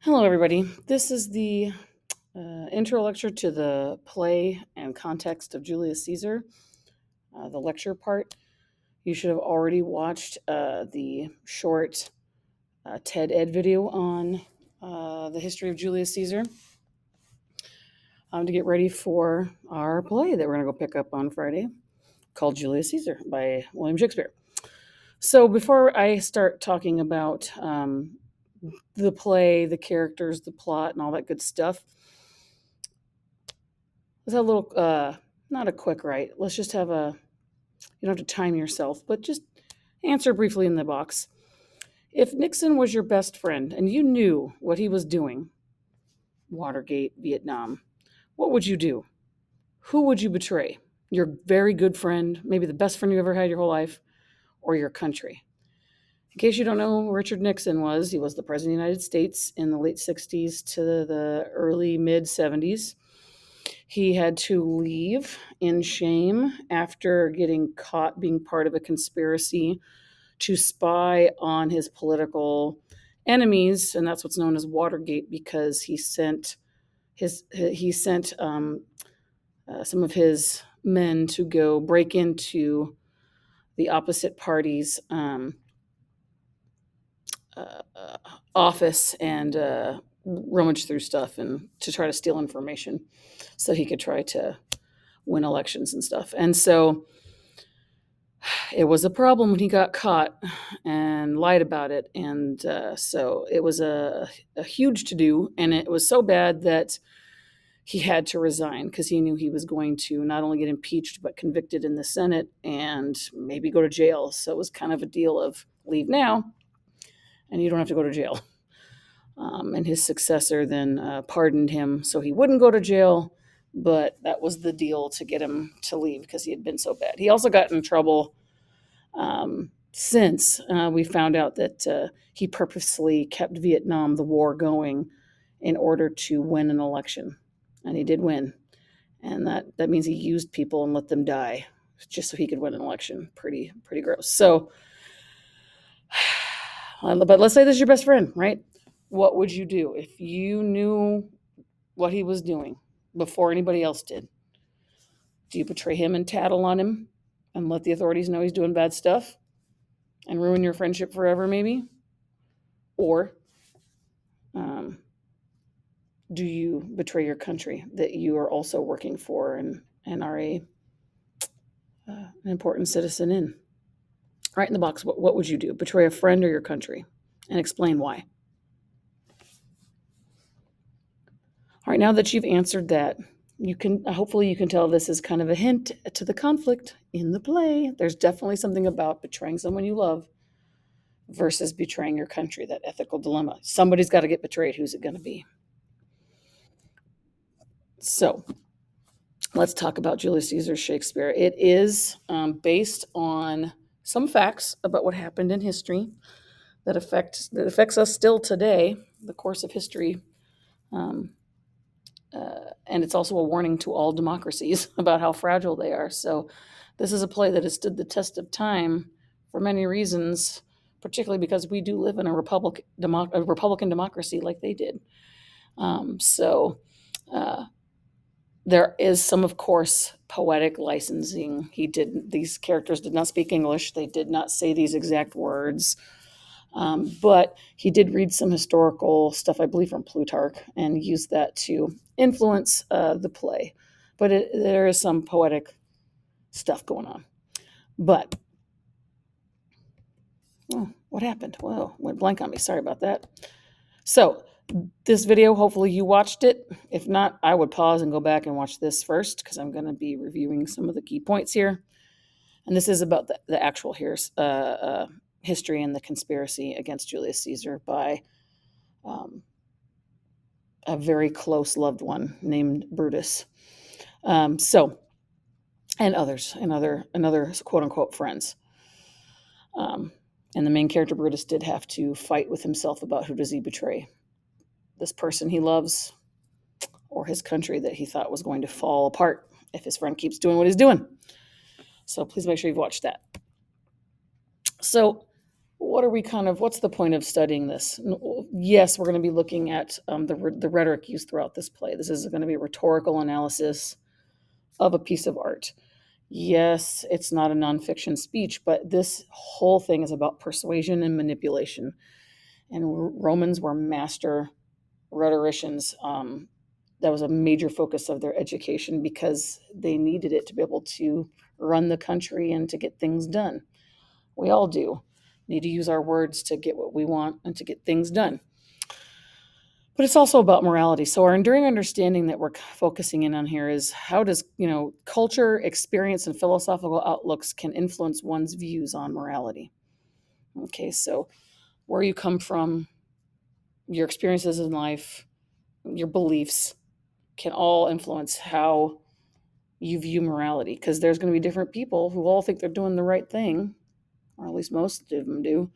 Hello, everybody. This is the intro lecture to the play and context of Julius Caesar, the lecture part. You should have already watched the short TED Ed video on the history of Julius Caesar to get ready for our play that we're going to go pick up on Friday called Julius Caesar by William Shakespeare. So before I start talking about the play, the characters, the plot, and all that good stuff, let's have a little, not a quick write. Let's just have you don't have to time yourself, but just answer briefly in the box. If Nixon was your best friend and you knew what he was doing, Watergate, Vietnam, what would you do? Who would you betray? Your very good friend, maybe the best friend you ever had your whole life, or your country? In case you don't know who Richard Nixon was, he was the President of the United States in the late 60s to the early mid 70s. He had to leave in shame after getting caught being part of a conspiracy to spy on his political enemies, and that's what's known as Watergate, because he sent some of his men to go break into the opposite party's office and rummage through stuff and to try to steal information so he could try to win elections and stuff. And so it was a problem when he got caught and lied about it. And so it was a huge to do. And it was so bad that he had to resign because he knew he was going to not only get impeached, but convicted in the Senate and maybe go to jail. So it was kind of a deal of leave now and you don't have to go to jail. And his successor then pardoned him so he wouldn't go to jail. But that was the deal to get him to leave because he had been so bad. He also got in trouble since we found out that he purposely kept Vietnam, the war, going in order to win an election. And he did win. And that means he used people and let them die just so he could win an election. Pretty gross. So, but let's say this is your best friend, right? What would you do if you knew what he was doing before anybody else did? Do you betray him and tattle on him and let the authorities know he's doing bad stuff and ruin your friendship forever, maybe? Or do you betray your country that you are also working for and are an important citizen in? Write in the box, what would you do? Betray a friend or your country? And explain why. All right, now that you've answered that, hopefully you can tell this is kind of a hint to the conflict in the play. There's definitely something about betraying someone you love versus betraying your country, that ethical dilemma. Somebody's got to get betrayed. Who's it going to be? So let's talk about Julius Caesar's Shakespeare. It is based on some facts about what happened in history that affects us still today, the course of history. And it's also a warning to all democracies about how fragile they are. So this is a play that has stood the test of time for many reasons, particularly because we do live in a Republican democracy like they did. So there is some, of course, poetic licensing. These characters did not speak English. They did not say these exact words. But he did read some historical stuff, I believe, from Plutarch, and used that to influence the play. But there is some poetic stuff going on. But, what happened? Whoa, went blank on me. Sorry about that. So, this video, hopefully you watched it. If not, I would pause and go back and watch this first because I'm going to be reviewing some of the key points here. And this is about the actual history and the conspiracy against Julius Caesar by a very close loved one named Brutus. And others, and other quote unquote friends. And the main character Brutus did have to fight with himself about who does he betray, this person he loves or his country that he thought was going to fall apart if his friend keeps doing what he's doing. So please make sure you've watched that. So what's the point of studying this? Yes, we're going to be looking at the rhetoric used throughout this play. This is going to be a rhetorical analysis of a piece of art. Yes, it's not a nonfiction speech, but this whole thing is about persuasion and manipulation. And Romans were master rhetoricians. That was a major focus of their education because they needed it to be able to run the country and to get things done. We all do need to use our words to get what we want and to get things done. But it's also about morality. So our enduring understanding that we're focusing in on here is how does, culture, experience, and philosophical outlooks can influence one's views on morality. Okay, so where you come from, your experiences in life, your beliefs can all influence how you view morality, because there's going to be different people who all think they're doing the right thing, or at least most of them do.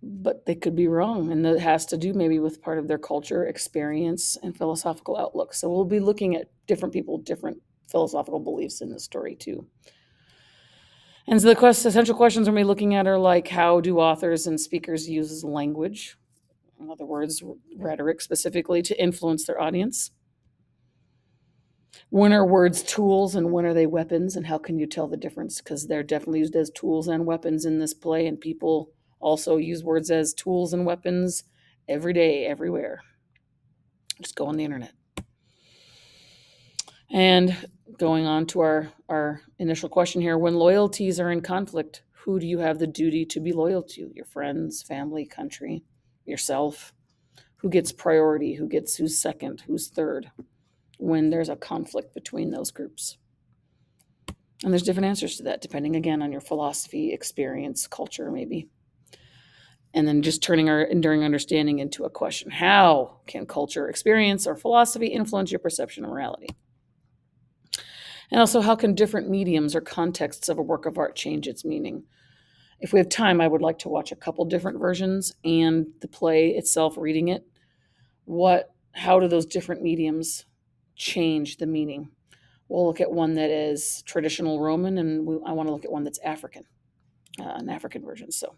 But they could be wrong, and that has to do maybe with part of their culture, experience, and philosophical outlook. So we'll be looking at different people, different philosophical beliefs in the story too. And so the essential questions we're going to be looking at are like, how do authors and speakers use language, in other words, rhetoric specifically, to influence their audience? When are words tools and when are they weapons, and how can you tell the difference? Because they're definitely used as tools and weapons in this play, and people also use words as tools and weapons every day, everywhere. Just go on the internet. And going on to our initial question here, when loyalties are in conflict, who do you have the duty to be loyal to? Your friends, family, country, yourself? Who gets priority? Who's second? Who's third? When there's a conflict between those groups. And there's different answers to that, depending, again, on your philosophy, experience, culture, maybe. And then just turning our enduring understanding into a question. How can culture, experience, or philosophy influence your perception of morality? And also, how can different mediums or contexts of a work of art change its meaning? If we have time, I would like to watch a couple different versions and the play itself, reading it. How do those different mediums change the meaning? We'll look at one that is traditional Roman, and I want to look at one that's African, an African version. So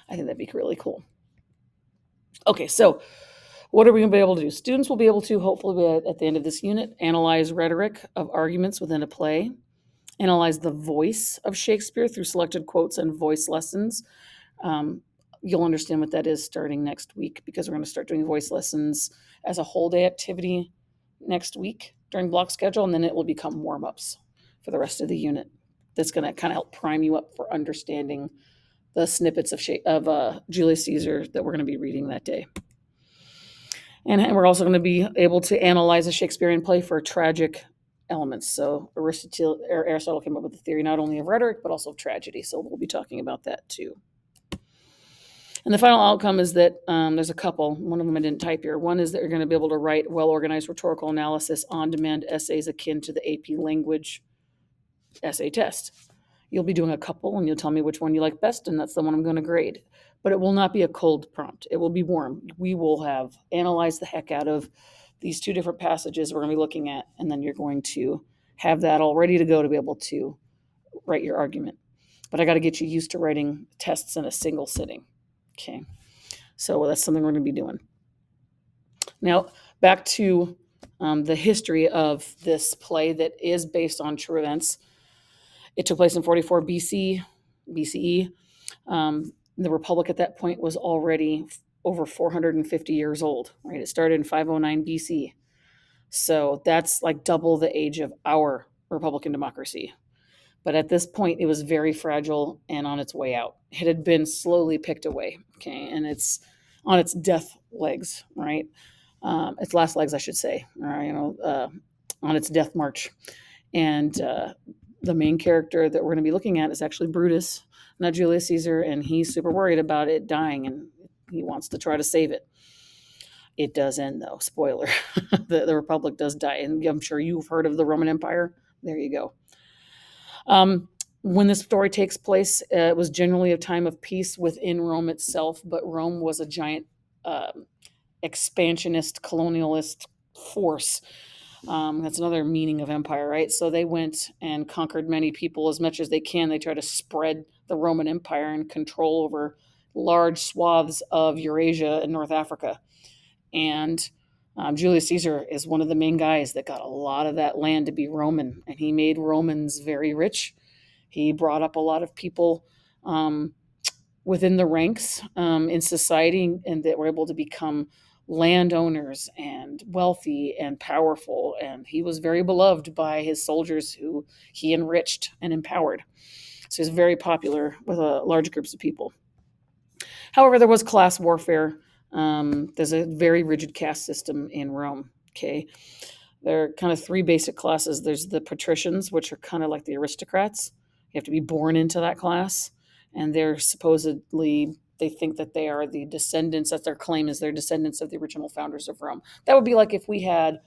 I think that'd be really cool. Okay, so what are we going to be able to do? Students will be able to, hopefully at the end of this unit, analyze rhetoric of arguments within a play, analyze the voice of Shakespeare through selected quotes and voice lessons. You'll understand what that is starting next week, because we're going to start doing voice lessons as a whole day activity next week during block schedule, and then it will become warm-ups for the rest of the unit. That's going to kind of help prime you up for understanding the snippets of Julius Caesar that we're going to be reading that day. And we're also going to be able to analyze a Shakespearean play for tragic elements. So Aristotle came up with the theory not only of rhetoric, but also of tragedy. So we'll be talking about that too. And the final outcome is that there's a couple. One of them I didn't type here. One is that you're going to be able to write well-organized rhetorical analysis on-demand essays akin to the AP Language essay test. You'll be doing a couple, and you'll tell me which one you like best, and that's the one I'm going to grade. But it will not be a cold prompt. It will be warm. We will have analyzed the heck out of these two different passages we're going to be looking at, and then you're going to have that all ready to go to be able to write your argument. But I got to get you used to writing tests in a single sitting. Okay, so that's something we're going to be doing. Now, back to the history of this play that is based on true events. It took place in 44 BCE. The Republic at that point was already over 450 years old, right? It started in 509 BC. So that's like double the age of our Republican democracy. But at this point, it was very fragile and on its way out. It had been slowly picked away, okay? And it's on its death legs, right? Its last legs, I should say, on its death march. And the main character that we're going to be looking at is actually Brutus, not Julius Caesar, and he's super worried about it dying, and he wants to try to save it. It does end, though. Spoiler. The Republic does die, and I'm sure you've heard of the Roman Empire. There you go. When this story takes place, it was generally a time of peace within Rome itself, but Rome was a giant expansionist, colonialist force That's another meaning of empire, right? So they went and conquered many people as much as they can. They try to spread the Roman Empire and control over large swaths of Eurasia and North Africa. And Julius Caesar is one of the main guys that got a lot of that land to be Roman, and he made Romans very rich. He brought up a lot of people um, within the ranks in society, and that were able to become landowners and wealthy and powerful. And he was very beloved by his soldiers, who he enriched and empowered. So he's very popular with large groups of people. However, there was class warfare. There's a very rigid caste system in Rome. Okay, there are kind of three basic classes. There's the patricians, which are kind of like the aristocrats. You have to be born into that class, and they're supposedly, they think that they are the descendants. That's their claim, is they're descendants of the original founders of Rome. That would be like if we had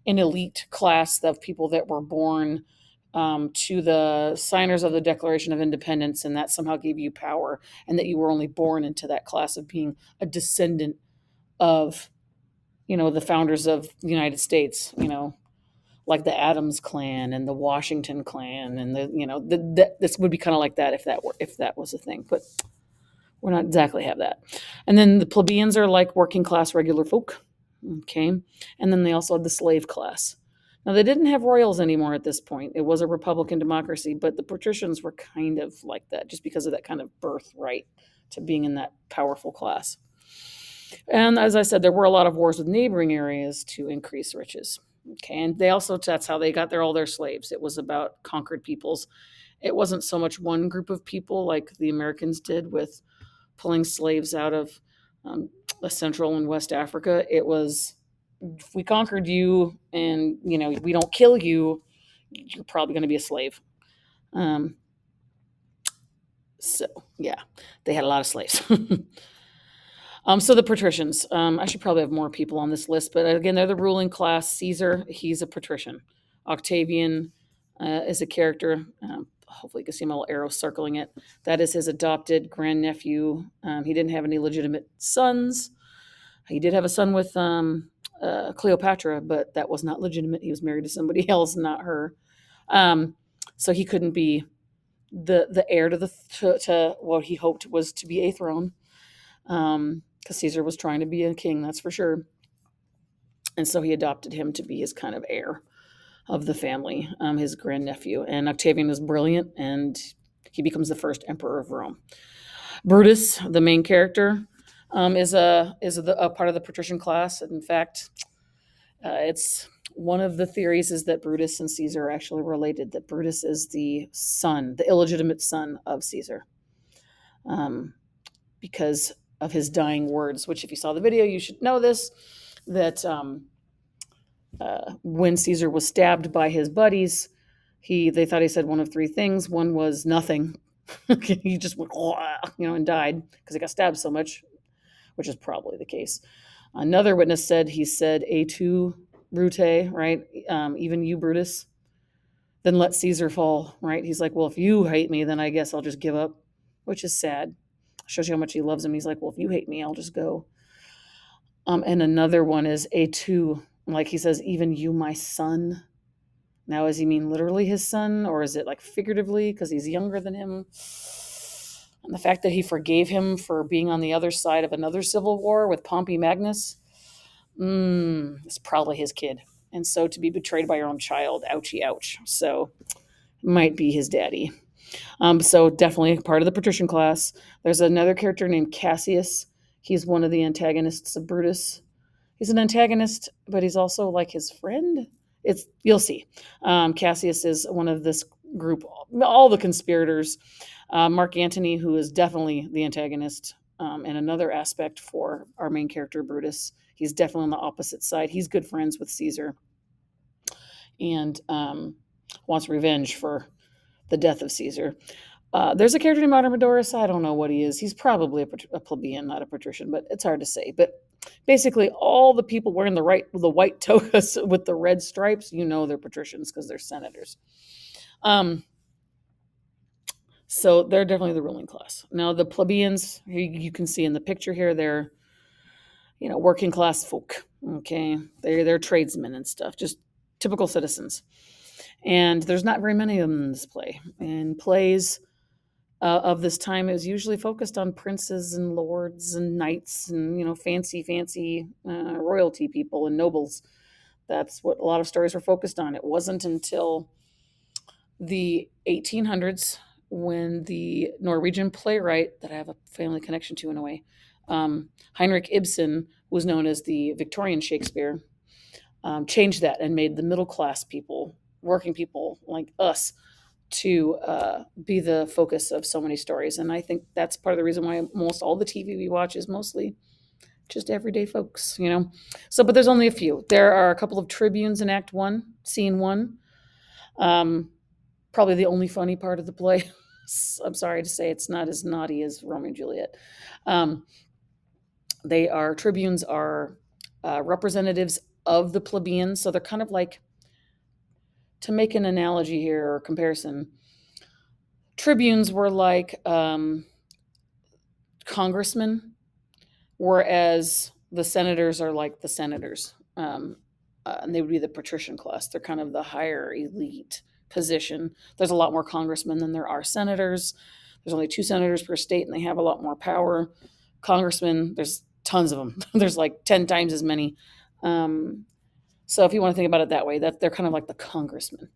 an elite class of people that were born to the signers of the Declaration of Independence, and that somehow gave you power, and that you were only born into that class of being a descendant of, the founders of the United States, like the Adams clan and the Washington clan, and this would be kind of like that if that was a thing, but we're not exactly have that. And then the plebeians are like working class regular folk. Okay. And then they also had the slave class. Now, they didn't have royals anymore at this point. It was a republican democracy, but the patricians were kind of like that, just because of that kind of birthright to being in that powerful class. And as I said, there were a lot of wars with neighboring areas to increase riches. Okay, and that's how they got all their slaves. It was about conquered peoples. It wasn't so much one group of people like the Americans did with pulling slaves out of Central and West Africa. It was, if we conquered you and we don't kill you, you're probably going to be a slave. Um, so yeah, they had a lot of slaves. So the patricians, I should probably have more people on this list, but again, they're the ruling class. Caesar, he's a patrician. Octavian is a character. Hopefully, you can see my little arrow circling it. That is his adopted grandnephew. He didn't have any legitimate sons. He did have a son with Cleopatra, but that was not legitimate. He was married to somebody else, not her. So he couldn't be the heir to what he hoped was to be a throne. Because Caesar was trying to be a king, that's for sure. And so he adopted him to be his kind of heir of the family, his grandnephew. And Octavian was brilliant, and he becomes the first emperor of Rome. Brutus, the main character, is a part of the patrician class. In fact, it's one of the theories is that Brutus and Caesar are actually related. That Brutus is the son, the illegitimate son of Caesar, because of his dying words. Which, if you saw the video, you should know this. That when Caesar was stabbed by his buddies, they thought he said one of three things. One was nothing. He just went, and died because he got stabbed so much, which is probably the case. Another witness said he said, "Et tu, Brute," right? Even you, Brutus. Then let Caesar fall, right? He's like, well, if you hate me, then I guess I'll just give up, which is sad. Shows you how much he loves him. He's like, well, if you hate me, I'll just go. And another one is "Et tu," like he says, even you, my son. Now, does he mean literally his son, or is it like figuratively because he's younger than him? And the fact that he forgave him for being on the other side of another civil war with Pompey Magnus, it's probably his kid. And so to be betrayed by your own child, ouchie, ouch. So might be his daddy. So definitely part of the patrician class. There's another character named Cassius. He's one of the antagonists of Brutus. He's an antagonist, but he's also like his friend. You'll see. Cassius is one of this group, all the conspirators. Mark Antony, who is definitely the antagonist, and another aspect for our main character, Brutus. He's definitely on the opposite side. He's good friends with Caesar and wants revenge for the death of Caesar. There's a character named Artemidorus. I don't know what he is. He's probably a plebeian, not a patrician, but it's hard to say. But basically, all the people wearing the white togas with the red stripes, they're patricians because they're senators. So they're definitely the ruling class. Now, the plebeians, you can see in the picture here, they're, working class folk. Okay, they're tradesmen and stuff. Just typical citizens. And there's not very many of them in this play. And plays of this time is usually focused on princes and lords and knights and fancy royalty people and nobles. That's what a lot of stories were focused on. It wasn't until the 1800s when the Norwegian playwright that I have a family connection to in a way, Heinrich Ibsen, was known as the Victorian Shakespeare, changed that and made the middle class people, working people like us, to be the focus of so many stories. And I think that's part of the reason why most all the TV we watch is mostly just everyday folks. So, but there's only a few. There are a couple of tribunes in Act One, Scene One. Probably the only funny part of the play. I'm sorry to say it's not as naughty as Romeo and Juliet. Um, tribunes are representatives of the plebeians, so they're kind of like, to make an analogy here or comparison, tribunes were like congressmen, whereas the senators are like the senators. And they would be the patrician class. They're kind of the higher elite position. There's a lot more congressmen than there are senators. There's only 2 senators per state, and they have a lot more power. Congressmen, there's tons of them. There's like 10 times as many. So if you want to think about it that way, that they're kind of like the congressmen.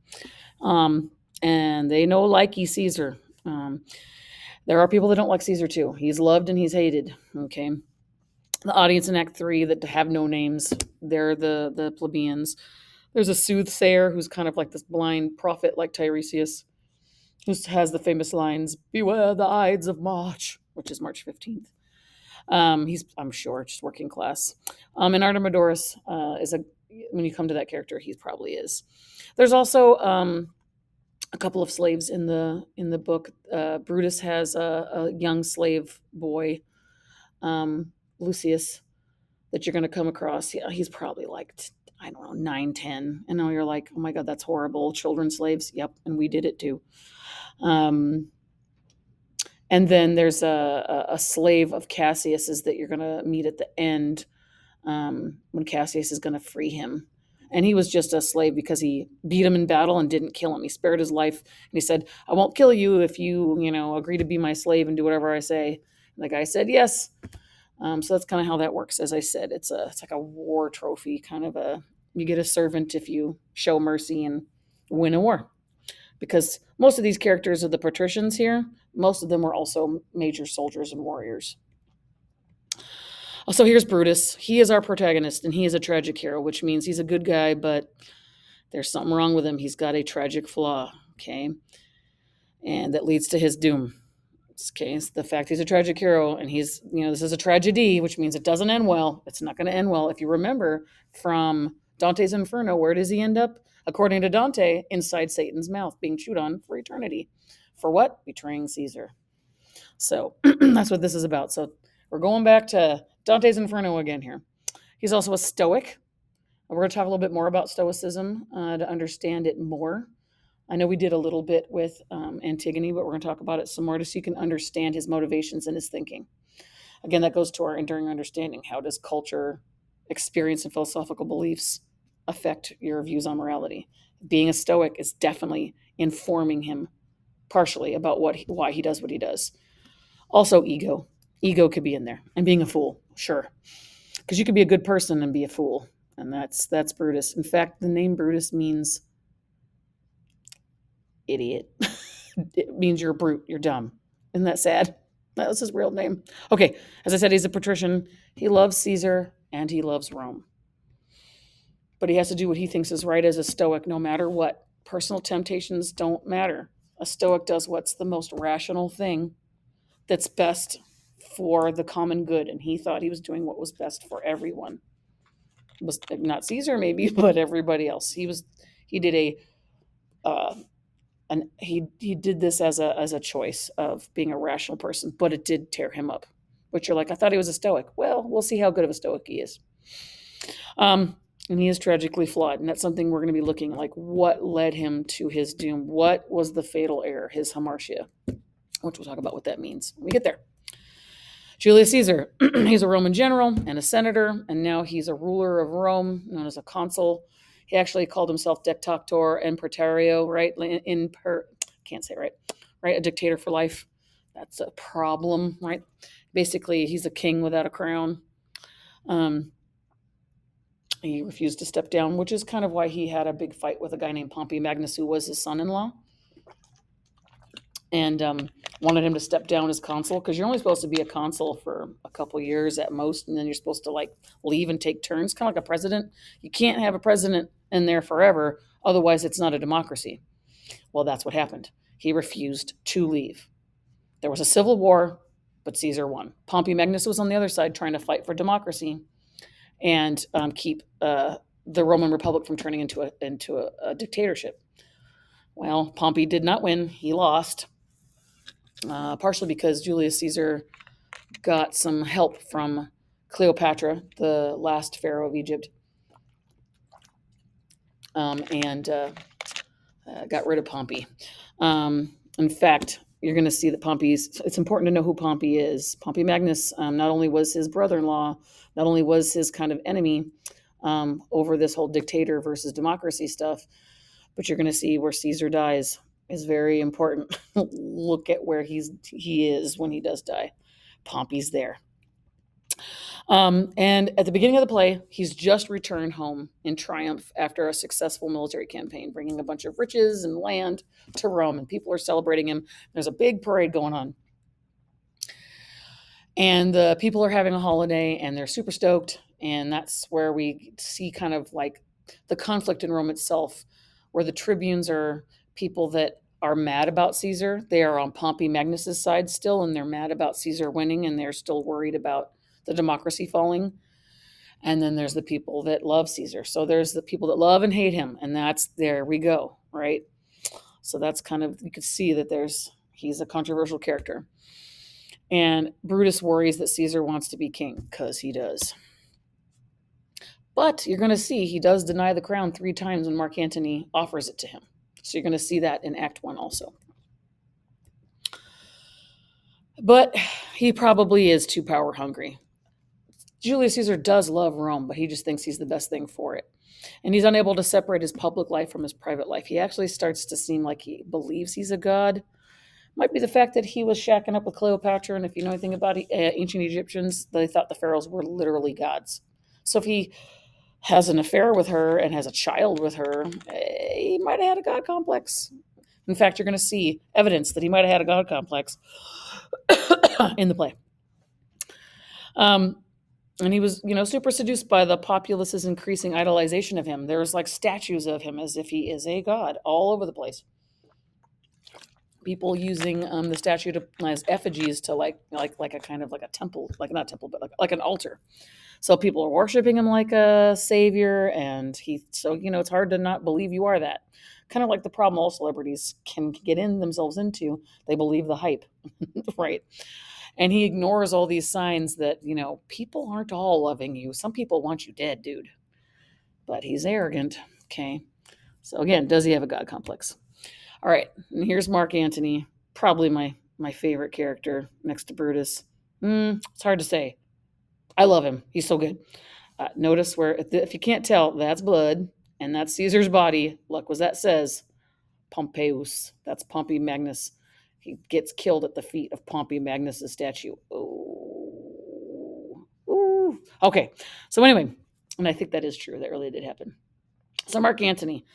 And they know likey Caesar. There are people that don't like Caesar too. He's loved and he's hated. Okay. The audience in Act 3 that have no names, they're the plebeians. There's a soothsayer who's kind of like this blind prophet like Tiresias, who has the famous lines, "Beware the Ides of March," which is March 15th. He's, I'm sure, just working class. And Artemidorus when you come to that character, he probably is. There's also a couple of slaves in the book. Brutus has a young slave boy, Lucius, that you're going to come across. Yeah, he's probably like, I don't know, 9, 10. And now you're like, oh my God, that's horrible. Children slaves. Yep. And we did it too. And then there's a slave of Cassius's that you're going to meet at the end, when Cassius is going to free him. And he was just a slave because he beat him in battle and didn't kill him. He spared his life. And he said, I won't kill you if you, agree to be my slave and do whatever I say. And the guy said, yes. So that's kind of how that works. As I said, it's like a war trophy, kind of you get a servant if you show mercy and win a war. Because most of these characters are the patricians here. Most of them were also major soldiers and warriors. So here's Brutus. He is our protagonist, and he is a tragic hero, which means he's a good guy, but there's something wrong with him. He's got a tragic flaw, okay? And that leads to his doom. Okay, it's the fact he's a tragic hero, and he's, this is a tragedy, which means it doesn't end well. It's not going to end well. If you remember from Dante's Inferno, where does he end up? According to Dante, inside Satan's mouth, being chewed on for eternity. For what? Betraying Caesar. So that's what this is about. So we're going back to Dante's Inferno again here. He's also a Stoic. We're going to talk a little bit more about Stoicism to understand it more. I know we did a little bit with Antigone, but we're going to talk about it some more just so you can understand his motivations and his thinking. Again, that goes to our enduring understanding. How does culture, experience, and philosophical beliefs affect your views on morality? Being a Stoic is definitely informing him partially about why he does what he does. Also, ego. Ego could be in there. And being a fool, sure. Because you could be a good person and be a fool. And that's Brutus. In fact, the name Brutus means idiot. It means you're a brute. You're dumb. Isn't that sad? That was his real name. Okay, as I said, he's a patrician. He loves Caesar and he loves Rome. But he has to do what he thinks is right as a Stoic, no matter what. Personal temptations don't matter. A Stoic does what's the most rational thing that's best for the common good. And he thought he was doing what was best for everyone. It was not Caesar, maybe, but everybody else. He did he did this as a choice of being a rational person, but it did tear him up. But you're like, I thought he was a Stoic. Well, we'll see how good of a Stoic he is. And he is tragically flawed, and that's something we're going to be looking at, like what led him to his doom. What was the fatal error, his hamartia, which we'll talk about what that means when we get there. Julius Caesar, he's a Roman general and a senator, and now he's a ruler of Rome, known as a consul. He actually called himself Dictator Imperatorio, right? Can't say it right? A dictator for life. That's a problem, right? Basically, he's a king without a crown. Um, he refused to step down, which is kind of why he had a big fight with a guy named Pompey Magnus, who was his son-in-law, and wanted him to step down as consul, because you're only supposed to be a consul for a couple years at most, and then you're supposed to like leave and take turns, kind of like a president. You can't have a president in there forever, otherwise it's not a democracy. Well, that's what happened. He refused to leave. There was a civil war, but Caesar won. Pompey Magnus was on the other side trying to fight for democracy and keep the Roman Republic from turning into a dictatorship. Well, Pompey did not win. He lost, partially because Julius Caesar got some help from Cleopatra, the last pharaoh of Egypt, and got rid of Pompey. In fact, you're going to see that it's important to know who Pompey is. Pompey Magnus not only was his brother-in-law, not only was his kind of enemy over this whole dictator versus democracy stuff, but you're going to see where Caesar dies is very important. Look at where he is when he does die. Pompey's there. And at the beginning of the play, he's just returned home in triumph after a successful military campaign, bringing a bunch of riches and land to Rome, and people are celebrating him. There's a big parade going on. And the people are having a holiday, and they're super stoked. And that's where we see kind of like the conflict in Rome itself, where the tribunes are people that are mad about Caesar. They are on Pompey Magnus's side still, and they're mad about Caesar winning, and they're still worried about the democracy falling. And then there's the people that love Caesar. So there's the people that love and hate him, and there we go, right? So that's kind of, you could see that he's a controversial character. And Brutus worries that Caesar wants to be king, because he does. But you're going to see he does deny the crown 3 times when Mark Antony offers it to him. So you're going to see that in Act 1 also. But he probably is too power hungry. Julius Caesar does love Rome, but he just thinks he's the best thing for it. And he's unable to separate his public life from his private life. He actually starts to seem like he believes he's a god. Might be the fact that he was shacking up with Cleopatra, and if you know anything about ancient Egyptians, they thought the pharaohs were literally gods. So if he has an affair with her and has a child with her, he might have had a god complex. In fact, you're going to see evidence that he might have had a god complex in the play. And he was, super seduced by the populace's increasing idolization of him. There's like statues of him as if he is a god all over the place. People using the statue as effigies to like a kind of like a temple, like not temple, but like an altar. So people are worshiping him like a savior, and it's hard to not believe you are that. Kind of like the problem all celebrities can get themselves into. They believe the hype, right? And he ignores all these signs that, people aren't all loving you. Some people want you dead, dude. But he's arrogant, okay? So again, does he have a god complex? All right, and here's Mark Antony, probably my favorite character next to Brutus. It's hard to say. I love him. He's so good. Notice where, if you can't tell, that's blood, and that's Caesar's body. Look what that says. Pompeius. That's Pompey Magnus. He gets killed at the feet of Pompey Magnus' statue. Oh. Ooh. Okay. So anyway, and I think that is true. That really did happen. So Mark Antony,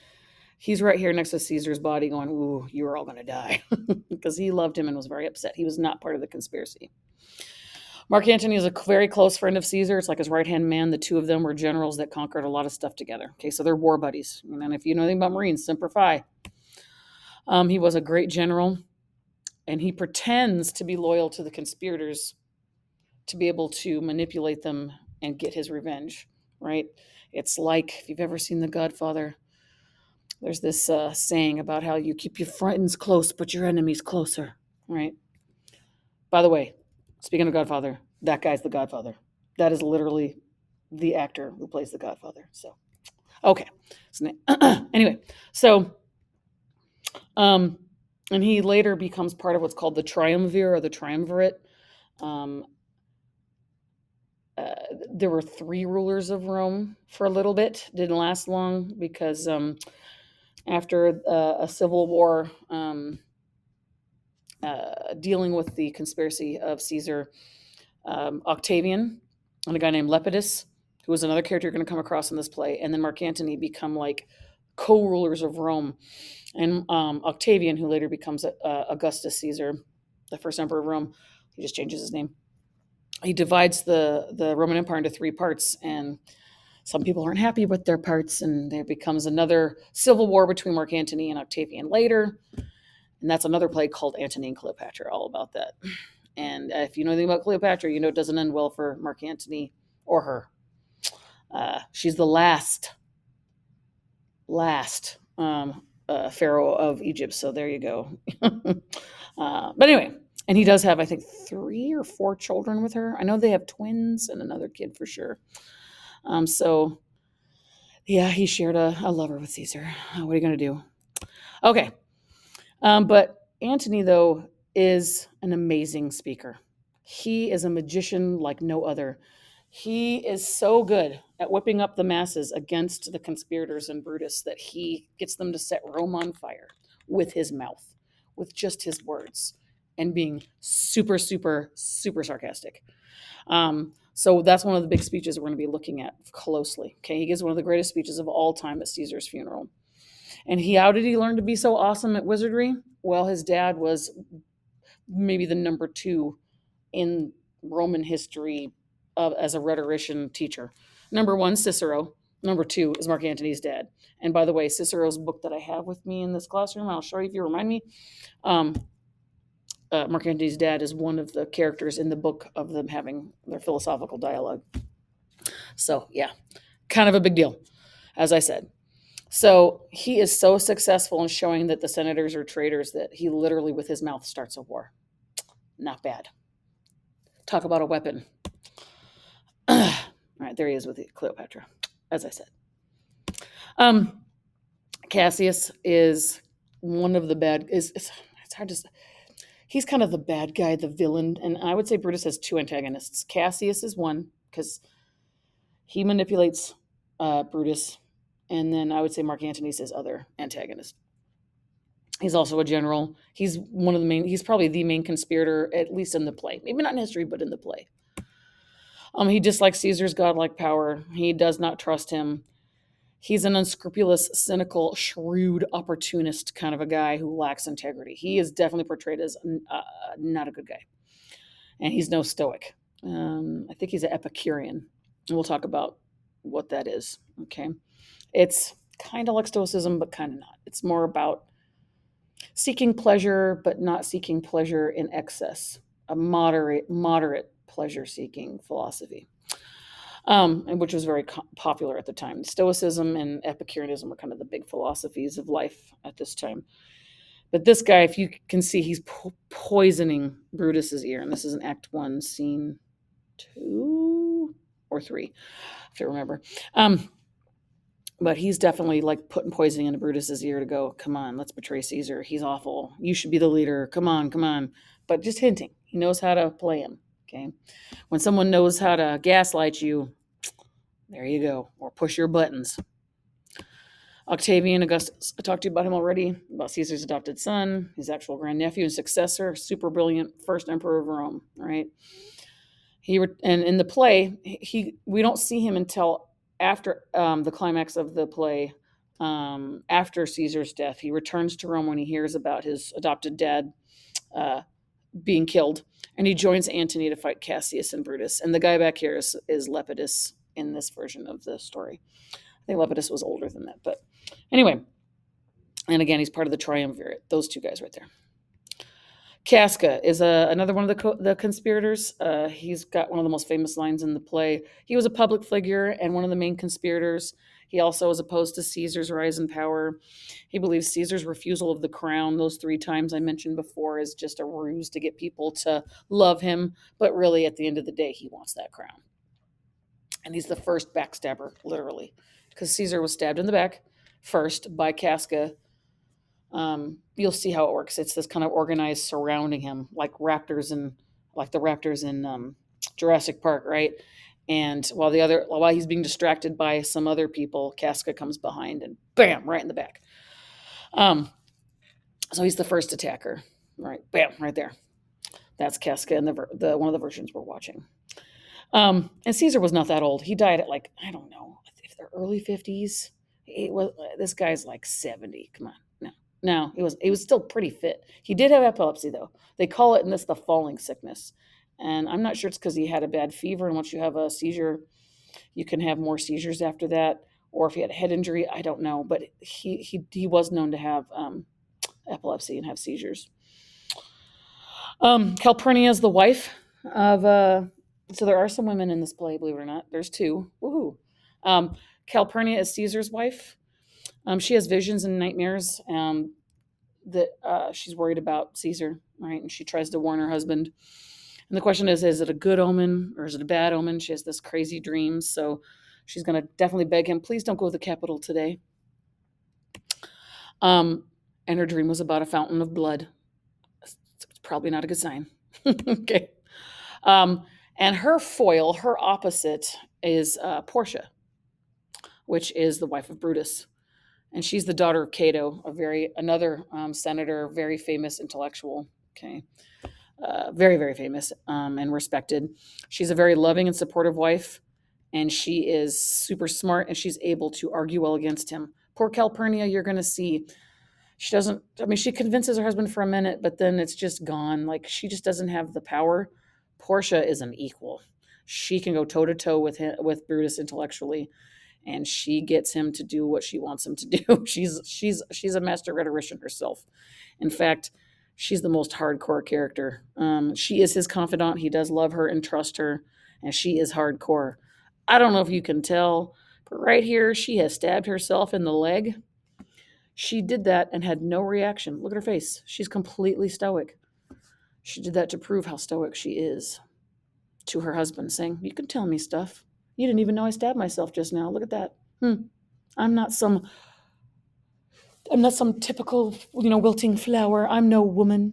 he's right here next to Caesar's body going, ooh, you are all going to die. Because he loved him and was very upset. He was not part of the conspiracy. Mark Antony is a very close friend of Caesar. It's like his right-hand man. The two of them were generals that conquered a lot of stuff together. Okay, so they're war buddies. And if you know anything about Marines, Semper Fi. He was a great general, and he pretends to be loyal to the conspirators to be able to manipulate them and get his revenge, right? It's like, if you've ever seen The Godfather, there's this saying about how you keep your friends close, but your enemies closer, right? By the way, speaking of Godfather, that guy's the Godfather. That is literally the actor who plays the Godfather. So, okay. So, anyway, so, and he later becomes part of what's called the triumvirate or the triumvirate. there were three rulers of Rome for a little bit. Didn't last long because after a civil war, dealing with the conspiracy of Caesar, Octavian and a guy named Lepidus, who was another character you're going to come across in this play, and then Mark Antony become like co-rulers of Rome. And Octavian, who later becomes Augustus Caesar, the first emperor of Rome, he just changes his name. He divides the Roman Empire into three parts, and some people aren't happy with their parts, and there becomes another civil war between Mark Antony and Octavian later. And that's another play called Antony and Cleopatra, all about that. And if you know anything about Cleopatra, you know it doesn't end well for Mark Antony or her. She's the last pharaoh of Egypt. So there you go. But anyway, and he does have, I think, 3 or 4 children with her. I know they have twins and another kid for sure. So yeah, he shared a lover with Caesar. What are you going to do? Okay. But Antony, though, is an amazing speaker. He is a magician like no other. He is so good at whipping up the masses against the conspirators and Brutus that he gets them to set Rome on fire with his mouth, with just his words, and being super, super, super sarcastic. So that's one of the big speeches we're going to be looking at closely. Okay, he gives one of the greatest speeches of all time at Caesar's funeral. And how did he learn to be so awesome at wizardry? Well, his dad was maybe the number 2 in Roman history as a rhetorician teacher. Number 1, Cicero. Number 2 is Mark Antony's dad. And by the way, Cicero's book that I have with me in this classroom, I'll show you if you remind me. Mark Antony's dad is one of the characters in the book of them having their philosophical dialogue. So yeah, kind of a big deal, as I said. So he is so successful in showing that the senators are traitors that he literally, with his mouth, starts a war. Not bad. Talk about a weapon. All right, there he is with Cleopatra, as I said. Cassius is one of the bad. It's hard to say. He's kind of the bad guy, the villain, and I would say Brutus has 2 antagonists. Cassius is one because he manipulates Brutus, and then I would say Mark Antony's his other antagonist. He's also a general. He's one of the main. He's probably the main conspirator, at least in the play. Maybe not in history, but in the play. He dislikes Caesar's godlike power. He does not trust him. He's an unscrupulous, cynical, shrewd, opportunist kind of a guy who lacks integrity. He is definitely portrayed as not a good guy. And he's no stoic. I think he's an Epicurean. And we'll talk about what that is. Okay. It's kind of like Stoicism, but kind of not. It's more about seeking pleasure, but not seeking pleasure in excess. A moderate pleasure-seeking philosophy. And which was very popular at the time. Stoicism and Epicureanism were kind of the big philosophies of life at this time. But this guy, if you can see, he's poisoning Brutus's ear. And this is in Act 1, Scene 2 or 3, I have to remember. But he's definitely like putting poisoning into Brutus's ear to go, come on, let's betray Caesar. He's awful. You should be the leader. Come on, come on. But just hinting. He knows how to play him. Okay. When someone knows how to gaslight you, there you go. Or push your buttons. Octavian Augustus. I talked to you about him already, about Caesar's adopted son, his actual grandnephew and successor, super brilliant first emperor of Rome, right? And in the play, we don't see him until after the climax of the play, after Caesar's death. He returns to Rome when he hears about his adopted dad being killed, and he joins Antony to fight Cassius and Brutus. And the guy back here is Lepidus in this version of the story. I think Lepidus was older than that, but anyway. And again, he's part of the triumvirate. Those 2 guys right there. Casca is another one of the conspirators. He's got one of the most famous lines in the play. He was a public figure and one of the main conspirators. He also is opposed to Caesar's rise in power. He believes Caesar's refusal of the crown, those 3 times I mentioned before, is just a ruse to get people to love him. But really, at the end of the day, he wants that crown. And he's the first backstabber, literally, because Caesar was stabbed in the back first by Casca. You'll see how it works. It's this kind of organized surrounding him, like the raptors in Jurassic Park, right? And while he's being distracted by some other people, Casca comes behind and bam, right in the back. So he's the first attacker. Right, bam, right there. That's Casca in the one of the versions we're watching. And Caesar was not that old. He died at like, I don't know, if they're early 50s. This guy's like 70. Come on. No. No, he was still pretty fit. He did have epilepsy though. They call it in this the falling sickness. And I'm not sure it's because he had a bad fever, and once you have a seizure, you can have more seizures after that. Or if he had a head injury, I don't know. But he was known to have epilepsy and have seizures. Calpurnia is the wife of. So there are some women in this play, believe it or not. There's two. Woohoo! Um, Calpurnia is Caesar's wife. She has visions and nightmares that she's worried about Caesar, right? And she tries to warn her husband. And the question is it a good omen or is it a bad omen? She has this crazy dream, so she's going to definitely beg him, please don't go to the Capitol today. And her dream was about a fountain of blood. It's probably not a good sign. Okay. And her foil, her opposite, is Portia, which is the wife of Brutus. And she's the daughter of Cato, another senator, very famous intellectual. Okay. Very, very famous and respected. She's a very loving and supportive wife, and she is super smart, and she's able to argue well against him. Poor Calpurnia, you're going to see, she convinces her husband for a minute, but then it's just gone. Like, she just doesn't have the power. Portia is an equal. She can go toe to toe with Brutus intellectually, and she gets him to do what she wants him to do. She's a master rhetorician herself. In fact, she's the most hardcore character. She is his confidant. He does love her and trust her, and she is hardcore. I don't know if you can tell, but right here, she has stabbed herself in the leg. She did that and had no reaction. Look at her face. She's completely stoic. She did that to prove how stoic she is to her husband, saying, you can tell me stuff. You didn't even know I stabbed myself just now. Look at that. I'm not some typical, wilting flower. I'm no woman.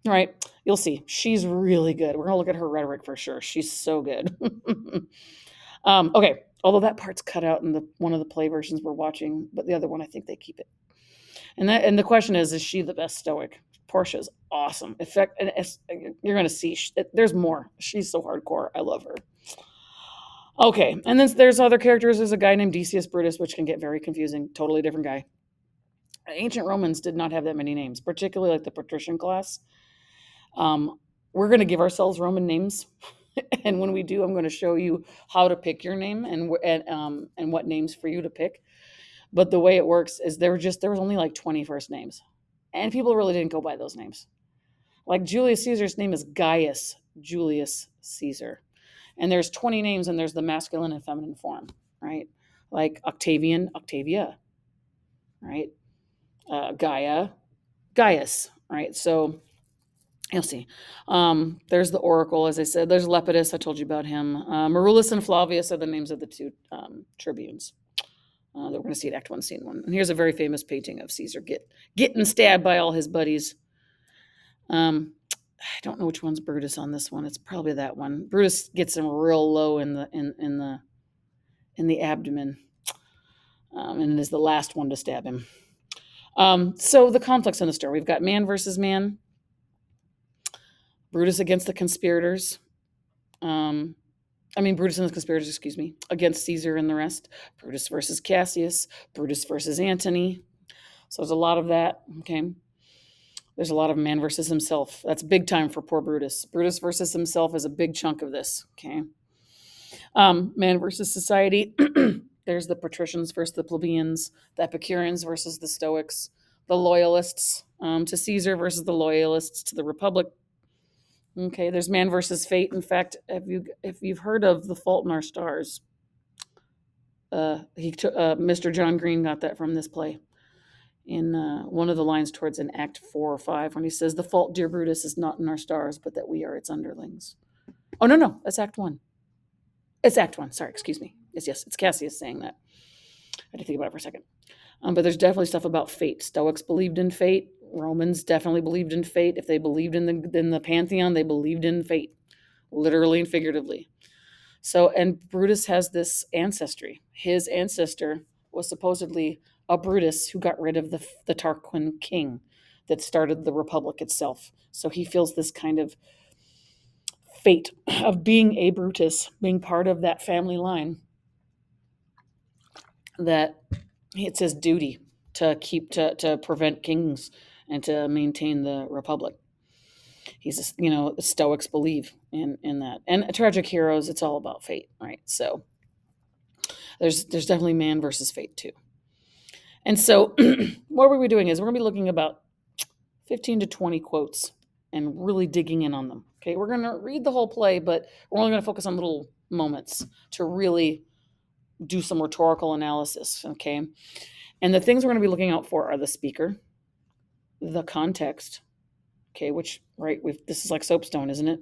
All right. You'll see. She's really good. We're going to look at her rhetoric for sure. She's so good. Okay. Although that part's cut out in one of the play versions we're watching, but the other one, I think they keep it. And the question is she the best stoic? Portia's awesome. In fact, you're going to see there's more. She's so hardcore. I love her. Okay. And then there's other characters. There's a guy named Decius Brutus, which can get very confusing. Totally different guy. Ancient Romans did not have that many names, particularly like the patrician class. We're going to give ourselves Roman names, and when we do, I'm going to show you how to pick your name and what names for you to pick. But the way it works is there was only like 20 first names, and people really didn't go by those names. Like Julius Caesar's name is Gaius Julius Caesar, and there's 20 names, and there's the masculine and feminine form, right? Like Octavian, Octavia, right? Gaia, Gaius, right? So you'll see. There's the oracle, as I said. There's Lepidus. I told you about him. Marulus and Flavius are the names of the two tribunes that we're going to see at Act 1, Scene 1. And here's a very famous painting of Caesar getting stabbed by all his buddies. I don't know which one's Brutus on this one. It's probably that one. Brutus gets him real low in the abdomen, and is the last one to stab him. So the conflicts in the story. We've got man versus man. Brutus against the conspirators. Brutus and the conspirators, excuse me, against Caesar and the rest. Brutus versus Cassius. Brutus versus Antony. So there's a lot of that, okay? There's a lot of man versus himself. That's big time for poor Brutus. Brutus versus himself is a big chunk of this, okay? Man versus society. There's the patricians versus the plebeians, the Epicureans versus the Stoics, the loyalists to Caesar versus the loyalists to the Republic. Okay, there's man versus fate. In fact, if you've heard of The Fault in Our Stars, Mr. John Green got that from this play in one of the lines towards in Act 4 or 5 when he says, "The fault, dear Brutus, is not in our stars, but that we are its underlings." Oh, no, that's Act 1. It's Act 1. Sorry, excuse me. Yes, it's Cassius saying that. I had to think about it for a second. But there's definitely stuff about fate. Stoics believed in fate. Romans definitely believed in fate. If they believed in the pantheon, they believed in fate, literally and figuratively. So, and Brutus has this ancestry. His ancestor was supposedly a Brutus who got rid of the Tarquin king that started the Republic itself. So he feels this kind of fate of being a Brutus, being part of that family line, that it's his duty to to prevent kings and to maintain the Republic. He's, the Stoics believe in that. And tragic heroes, it's all about fate, right? So there's definitely man versus fate too. And so what we're doing is we're going to be looking about 15 to 20 quotes and really digging in on them. Okay, we're going to read the whole play, but we're only going to focus on little moments to really do some rhetorical analysis. Okay, and the things we're going to be looking out for are the speaker, the context. Okay, which, right, this is like soapstone, isn't it?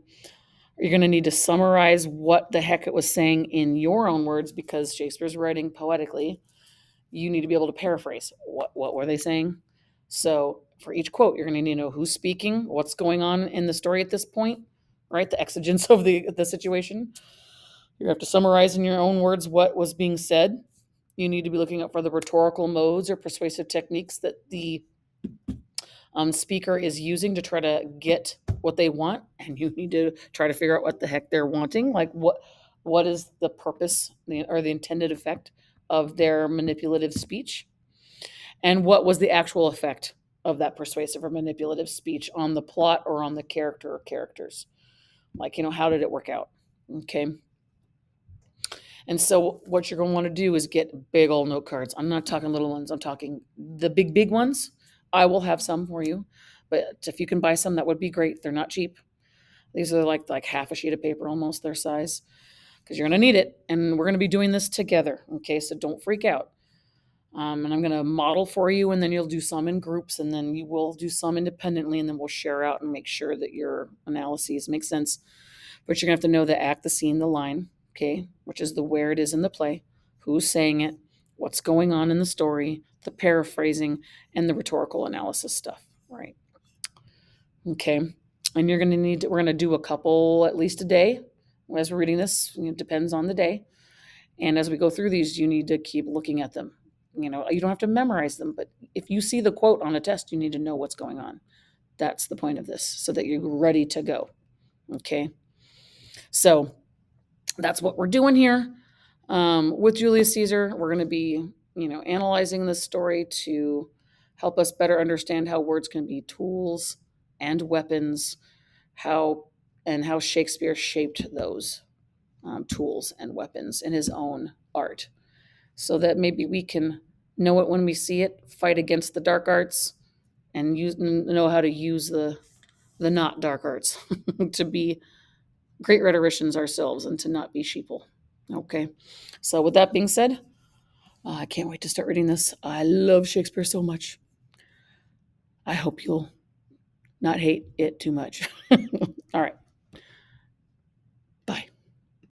You're going to need to summarize what the heck it was saying in your own words, because Shakespeare's writing poetically. You need to be able to paraphrase. What were they saying? So for each quote, you're going to need to know who's speaking, what's going on in the story at this point, right? The exigence of the situation. You have to summarize in your own words what was being said. You need to be looking up for the rhetorical modes or persuasive techniques that the speaker is using to try to get what they want, and you need to try to figure out what the heck they're wanting. Like what is the purpose or the intended effect of their manipulative speech, and what was the actual effect of that persuasive or manipulative speech on the plot or on the character or characters. Like, how did it work out? Okay. And so what you're going to want to do is get big old note cards. I'm not talking little ones. I'm talking the big ones. I will have some for you, but if you can buy some, that would be great. They're not cheap. These are like half a sheet of paper, almost their size, because you're going to need it. And we're going to be doing this together. Okay, so don't freak out. And I'm going to model for you, and then you'll do some in groups, and then you will do some independently, and then we'll share out and make sure that your analyses make sense. But you're going to have to know the act, the scene, the line, okay, which is the where it is in the play, who's saying it, what's going on in the story, the paraphrasing, and the rhetorical analysis stuff, right? Okay. And we're going to do a couple at least a day as we're reading this. It depends on the day. And as we go through these, you need to keep looking at them. You don't have to memorize them, but if you see the quote on a test, you need to know what's going on. That's the point of this, so that you're ready to go. Okay. So that's what we're doing here. With Julius Caesar, we're going to be, analyzing this story to help us better understand how words can be tools and weapons, how Shakespeare shaped those tools and weapons in his own art, so that maybe we can know it when we see it, fight against the dark arts, and know how to use the not dark arts to be great rhetoricians ourselves and to not be sheeple. Okay, so with that being said, I can't wait to start reading this. I love Shakespeare so much. I hope you'll not hate it too much. All right.